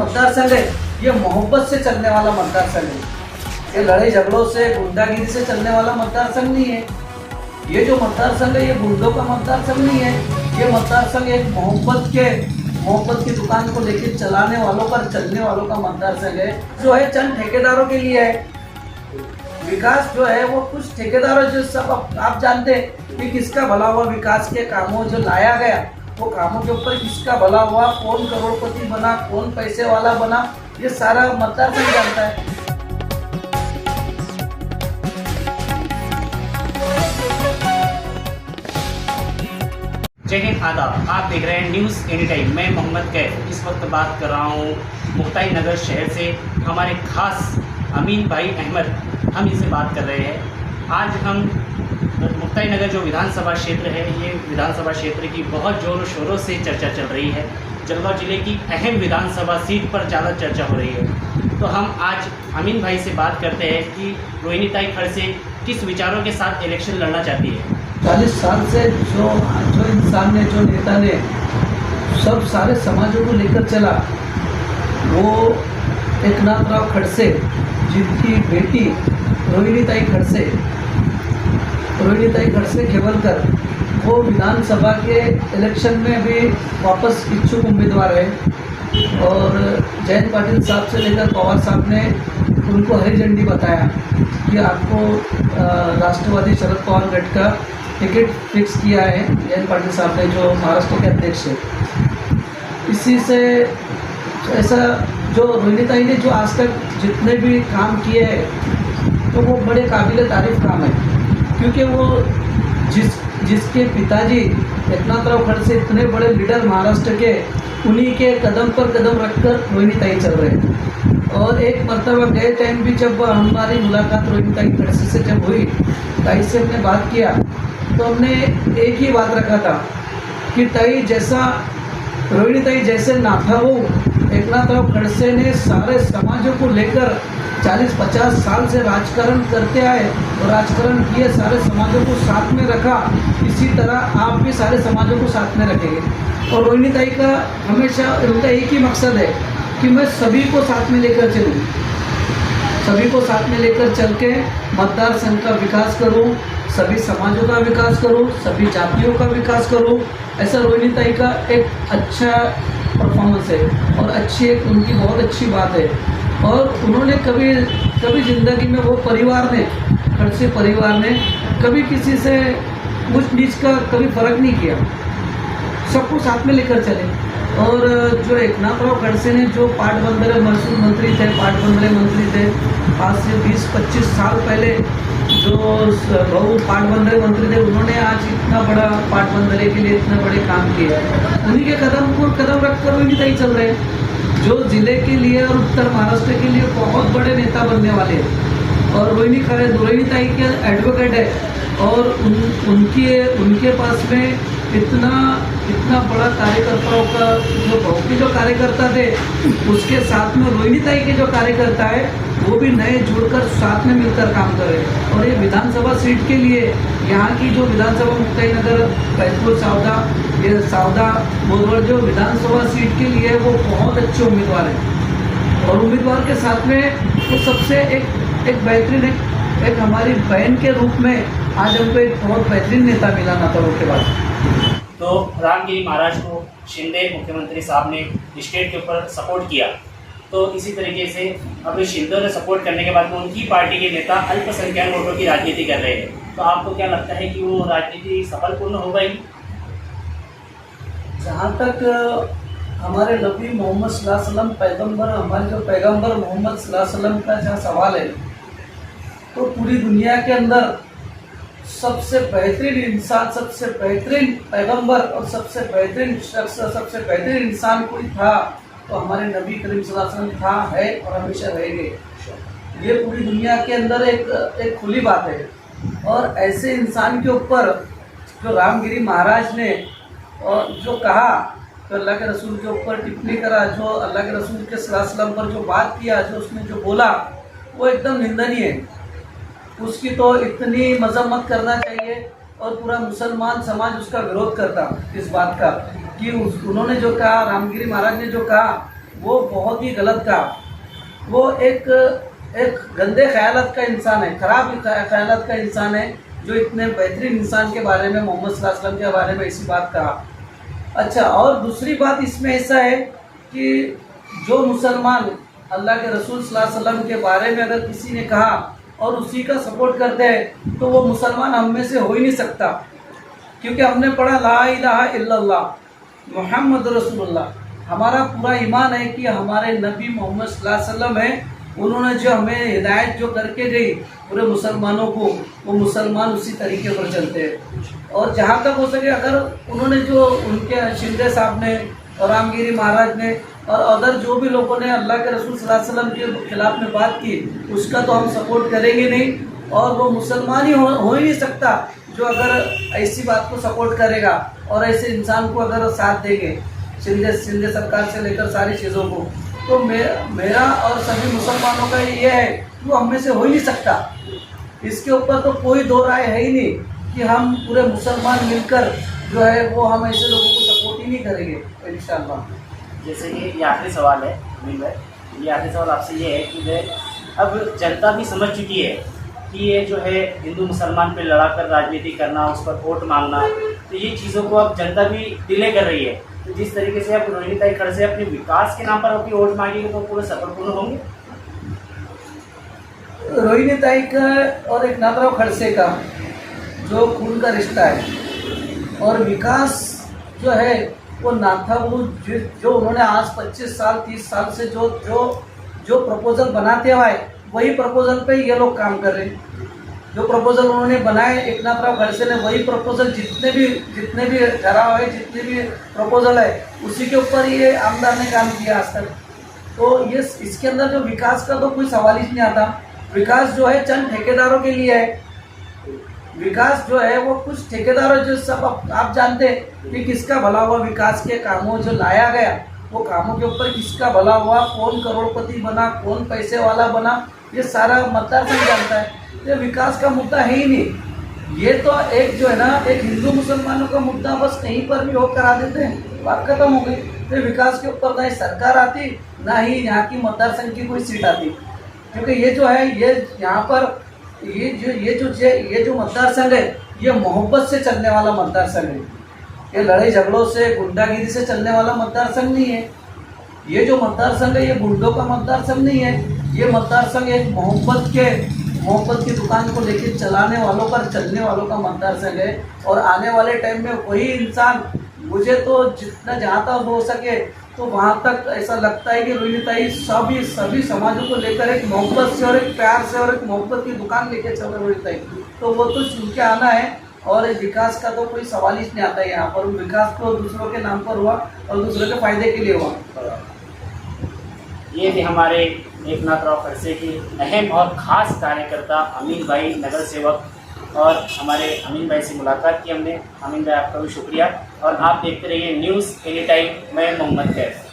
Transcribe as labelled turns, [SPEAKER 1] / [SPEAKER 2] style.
[SPEAKER 1] मतदार संघ है ये मोहब्बत से चलने वाला मतदार संघ है। ये लड़ाई झगड़ों से गुंडागिरी से चलने वाला मतदार संघ नहीं है। ये जो मतदार संघ है ये गुंडों का मतदार संघ नहीं है। ये मतदार संघ एक मोहब्बत की दुकान को लेकर चलाने वालों पर चलने वालों का मतदार संघ है। जो है चंद ठेकेदारों के लिए है। विकास जो है वो कुछ ठेकेदारों जो सब आप जानते हैं कि किसका भला हुआ, विकास के कामों जो लाया गया वो कामों के ऊपर किसका भला हुआ, कौन करोड़पति बना, कौन पैसे वाला बना, ये सारा मतदार संघ जानता है।
[SPEAKER 2] जय हिंद, आदाब। आप देख रहे हैं न्यूज़ एनी टाइम। मैं मोहम्मद कैफ इस वक्त बात कर रहा हूँ मुक्ताई नगर शहर से। हमारे खास अमीन भाई अहमद हम इनसे बात कर रहे हैं। आज हम मुक्ताई नगर जो विधानसभा क्षेत्र है, ये विधानसभा क्षेत्र की बहुत ज़ोरों शोरों से चर्चा चल रही है। जलगांव जिले की अहम विधानसभा सीट पर ज़्यादा चर्चा हो रही है। तो हम आज अमीन भाई से बात करते हैं कि रोहिणीताई खड़से किस विचारों के साथ इलेक्शन लड़ना चाहती है।
[SPEAKER 1] 40 साल से जो इंसान ने, जो नेता ने सब सारे समाजों को लेकर चला, वो एकनाथराव खड़से, जिनकी बेटी रोहिणीताई खड़से खेवलकर वो विधानसभा के इलेक्शन में भी वापस इच्छुक उम्मीदवार है। और जयंत पाटिल साहब से लेकर पवार साहब ने उनको हरी झंडी बताया कि आपको राष्ट्रवादी शरद पवार गठ का टिकट फिक्स किया है जयंत पाटिल साहब ने, जो महाराष्ट्र के अध्यक्ष है। इसी से ऐसा जो रोहिणीताई ने जो आज तक जितने भी काम किए हैं तो वो बड़े काबिल तारीफ काम है, क्योंकि वो जिसके पिताजी एकनाथराव खड़से इतने बड़े लीडर महाराष्ट्र के, उन्हीं के कदम पर कदम रखकर रोहिणीताई चल रहे हैं। और एक मरतबा गए टाइम भी जब हमारी मुलाकात रोहिणीताई खड़से से जब हुई, ताई से हमने बात किया तो हमने एक ही बात रखा था कि ताई जैसा रोहिणीताई जैसे नाथा हो, एकनाथराव खड़से ने सारे समाजों को लेकर 40-50 साल से राजकारण करते आए और राजकारण किए, सारे समाजों को साथ में रखा। इसी तरह आप भी सारे समाजों को साथ में रखेंगे। और रोहिणीताई का हमेशा उनका एक ही मकसद है कि मैं सभी को साथ में लेकर चलूँ, सभी को साथ में लेकर चल के मतदार संघ का विकास करूँ, सभी समाजों का विकास करूँ, सभी जातियों का विकास करूँ। ऐसा रोहिणीताई का एक अच्छा परफॉर्मेंस है और अच्छी एक उनकी बहुत अच्छी बात है। और उन्होंने कभी ज़िंदगी में वो खड़से परिवार ने कभी किसी से ऊंच नीच का कभी फ़र्क नहीं किया, सबको साथ में लेकर चले। और जो एकनाथराव खड़से ने जो पाटबंदर महसूल मंत्री थे, आज से 20-25 साल पहले जो बहु पाटबंदर मंत्री थे, उन्होंने आज इतना बड़ा पाटबंदरे के लिए इतने बड़े काम किए। उन्हीं के कदम पर कदम रखकर रोहिणीताई चल रहे हैं, जो ज़िले के लिए और उत्तर महाराष्ट्र के लिए बहुत बड़े नेता बनने वाले हैं। और रोहिणीताई के एडवोकेट है और उनके पास में इतना बड़ा कार्यकर्ताओं का जो बहु के जो कार्यकर्ता थे, उसके साथ में रोहिणीताई के जो कार्यकर्ता है वो भी नए जुड़कर साथ में मिलकर काम कर रहे हैं। और ये विधानसभा सीट के लिए यहाँ की जो विधानसभा मुक्ताई नगर बैतूल सावदा बोरवड़ जो विधानसभा सीट के लिए वो बहुत अच्छे उम्मीदवार हैं। और उम्मीदवार के साथ में वो सबसे एक बेहतरीन एक हमारी बहन के रूप में आज हमको एक बहुत बेहतरीन नेता मिला नाथारों के बाद।
[SPEAKER 2] तो रामगिरी महाराज को शिंदे मुख्यमंत्री साहब ने स्टेट के ऊपर सपोर्ट किया, तो इसी तरीके से अब शिंदे ने सपोर्ट करने के बाद में उनकी पार्टी के नेता अल्पसंख्यक वोटों की राजनीति कर रहे हैं। तो आपको क्या लगता है कि वो राजनीति सफलपूर्ण हो गई?
[SPEAKER 1] जहाँ तक हमारे नबी मोहम्मद सल्लल्लाहु अलैहि वसल्लम पैगम्बर, हमारे जो पैगम्बर मोहम्मद सल्लल्लाहु अलैहि वसल्लम का जहाँ सवाल है, तो पूरी दुनिया के अंदर सबसे बेहतरीन इंसान, सबसे बेहतरीन पैगम्बर और सबसे बेहतरीन शख्स, सबसे बेहतरीन इंसान कोई था तो हमारे नबी करीम सल्लल्लाहु अलैहि वसल्लम था, है और हमेशा रहेंगे। ये पूरी दुनिया के अंदर एक खुली बात है। और ऐसे इंसान के ऊपर जो रामगिरी महाराज ने और जो कहा, जो अल्लाह के रसूल के ऊपर टिप्पणी करा, जो अल्लाह के रसूल के सल्लल्लाहु अलैहि वसल्लम पर जो बात किया, जो उसने जो बोला, वो एकदम निंदनीय है। उसकी तो इतनी मजम्मत करना चाहिए और पूरा मुसलमान समाज उसका विरोध करता इस बात का कि उन्होंने जो कहा, रामगिरी महाराज ने जो कहा वो बहुत ही गलत कहा। वो एक गंदे ख्यालात का इंसान है, खराब ख्यालात का इंसान है, जो इतने बेहतरीन इंसान के बारे में, मोहम्मद सल्लल्लाहु अलैहि वसल्लम के बारे में ऐसी बात कहा। अच्छा, और दूसरी बात इसमें ऐसा है कि जो मुसलमान अल्लाह के रसूल सल्लल्लाहु अलैहि वसल्लम के बारे में अगर किसी ने कहा और उसी का सपोर्ट करते हैं तो वो मुसलमान हम में से हो ही नहीं सकता, क्योंकि हमने पढ़ा ला इलाहा इल्लल्लाह मुहम्मद रसूलुल्लाह। हमारा पूरा ईमान है कि हमारे नबी मोहम्मद सल्लल्लाहु अलैहि वसल्लम है, उन्होंने जो हमें हिदायत जो करके गई पूरे मुसलमानों को, वो मुसलमान उसी तरीके पर चलते हैं। और जहाँ तक हो सके, अगर उन्होंने जो उनके शिंदे साहब ने और रामगिरी महाराज ने और अदर जो भी लोगों ने अल्लाह के रसूल सल्लल्लाहु अलैहि वसल्लम के खिलाफ में बात की, उसका तो हम सपोर्ट करेंगे नहीं, और वो मुसलमान ही हो ही नहीं सकता जो अगर ऐसी बात को सपोर्ट करेगा और ऐसे इंसान को अगर साथ देंगे, शिंदे सरकार से लेकर सारी चीज़ों को। तो मेरा और सभी मुसलमानों का ये है कि वो हम में से हो ही नहीं सकता। इसके ऊपर तो कोई दो राय है ही नहीं कि हम पूरे मुसलमान मिलकर जो है वो हम ऐसे लोगों को सपोर्ट ही नहीं करेंगे इंशाअल्लाह।
[SPEAKER 2] जैसे कि ये आखिरी सवाल है अमीन भाई, ये आखिरी सवाल आपसे ये है कि अब जनता भी समझ चुकी है कि ये जो है हिंदू मुसलमान पे लड़ाकर राजनीति करना, उस पर वोट मांगना, तो ये चीज़ों को अब जनता भी डिले कर रही है। तो जिस तरीके से आप रोहिणी खड़से अपने विकास के नाम पर अपनी वोट मांगेंगे तो पूरे सफलपूर्ण होंगे।
[SPEAKER 1] रोहिणी ताई का और एक नाथराव खड़से का जो खून का रिश्ता है, और विकास जो है वो नाथाबू जो उन्होंने आज 25 साल 30 साल से जो प्रपोजल बनाते हुए वही प्रपोजल पे ये लोग काम कर रहे हैं। जो प्रपोजल उन्होंने बनाए एक नाथराव खड़से ने, वही प्रपोजल जितने भी ठहराव है, जितने भी प्रपोजल है, उसी के ऊपर ये आमदार ने काम किया आज तक। तो ये इसके अंदर जो विकास का तो कोई सवाल ही नहीं आता। विकास जो है चंद ठेकेदारों के लिए है। विकास जो है वो कुछ ठेकेदारों जो सब आप जानते हैं कि किसका भला हुआ, विकास के कामों जो लाया गया वो कामों के ऊपर किसका भला हुआ, कौन करोड़पति बना, कौन पैसे वाला बना, ये सारा मतदार संघ जानता है। ये विकास का मुद्दा है ही नहीं। ये तो एक जो है ना, एक हिंदू मुसलमानों का मुद्दा बस कहीं पर भी हो करा देते हैं, बात खत्म हो गई। तो विकास के ऊपर ना ही सरकार आती, ना ही यहाँ की मतदार संघ की कोई सीट आती, क्योंकि ये जो है ये यहाँ पर ये जो मतदार संघ है ये मोहब्बत से चलने वाला मतदार संघ है। ये लड़ाई झगड़ों से, गुंडागिरी से चलने वाला मतदार संघ नहीं है। ये जो मतदार संघ है ये गुंडों का मतदार संघ नहीं है। ये मतदार संघ एक मोहब्बत की दुकान को लेकर चलाने वालों पर चलने वालों का मतदार संघ है। और आने वाले टाइम में वही इंसान, मुझे तो जितना जहाँ तक हो सके तो वहाँ तक ऐसा लगता है कि रोहिणी ताई सभी समाजों को लेकर एक मोहब्बत से और एक प्यार से और एक मोहब्बत की दुकान लेके चल रहे रोहिणी ताई, तो वो तो चुन के आना है। और विकास का तो कोई सवाल ही नहीं आता है यहाँ पर। विकास तो दूसरों के नाम पर हुआ और दूसरों के फायदे के लिए हुआ।
[SPEAKER 2] ये थे हमारे एकनाथराव खड़से की अहम और ख़ास कार्यकर्ता अमीन भाई, नगर सेवक, और हमारे अमीन भाई से मुलाकात की हमने। अमीन भाई आपका भी शुक्रिया, और आप देखते रहिए न्यूज़ एनी टाइम। मैं मोहम्मद कैफ।